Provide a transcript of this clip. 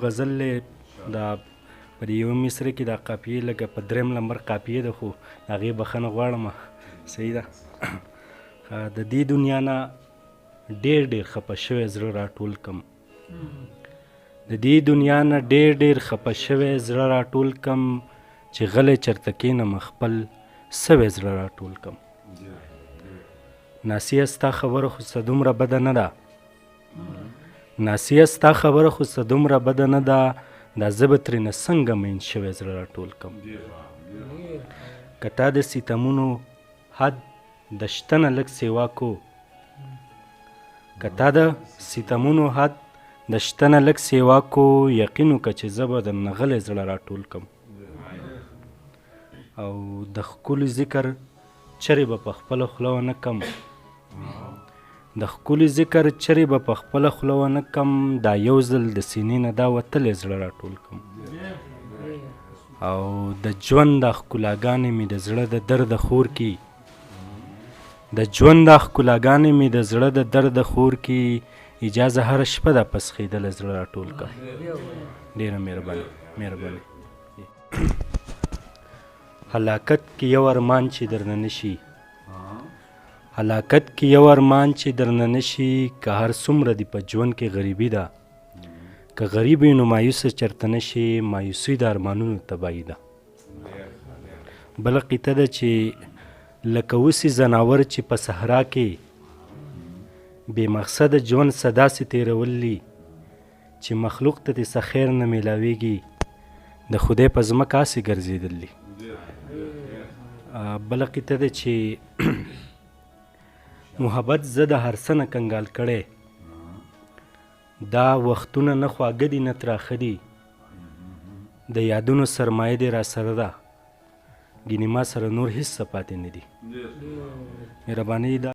غزل دی دا په دې یوه مصره کې دا قافیې لکه په درېیم نمبر قافیې ده خو د هغې بخښنه غواړم صحیح ده د دې دنیا نه ډېر ډېر خفه شوی زړه راټول کم د دې دنیا نه ډېر ډېر خفه شوی زړه راټول کم چې غلی چرته کښېنم خپل سوی زړه راټول کم ناسیه ستا خبره خو څه دومره بده نه ده ناسیه ستا خبره خو څه دومره بده نه ده دا زه به ترېنه څنګه مین شوی زړه راټول کم که تا د ستمونو حد د شته نه لږ سیوا کو که تا د ستمونو حد د شته نه لږ سیوا کو یقین وکړه چې زه به درنه غلی زړه راټول کم او د ښکلي ذکر چرې به په خپله خوله ونه کم د ښکلي ذکر چرې به په خپله خوله ونه کم دا یو ځل د سینې نه دا وتلی زړه راټول کم او د ژوند دا ښکلاګانې مې د زړه د درد خور کې د ژوند دا ښکلاګانې مې د زړه د درد خور کې اجازه هره شپه دا پسخېدلی زړه راټول کم ډېره مهرباني هلاکت کې یو ارمان چې درنه نشي هلاکت کې یو ارمان چې درنه نشي که هر څومره دي په ژوند کې غریبي ده که غریب وي نو مایوسه چرته نشي مایوسي د ارمانونو تباهي ده بله قیطه ده چې لکه اوسې ځناور چې په صحرا کې بې مقصده ژوند څه داسې تېرولی چې مخلوق ته دې څه خیر نه میلاویږي د خدای په ځمکه هسې ګرځېدلی بله قیطه ده چې محبت زه د هر څه نه کنګال کړی دا وختونه نه خواږه دي نه تراخه دي د یادونو سرمایه دې را سره ده ګینې ما سره نور هېڅ څه پاتې نه دي مهرباني ده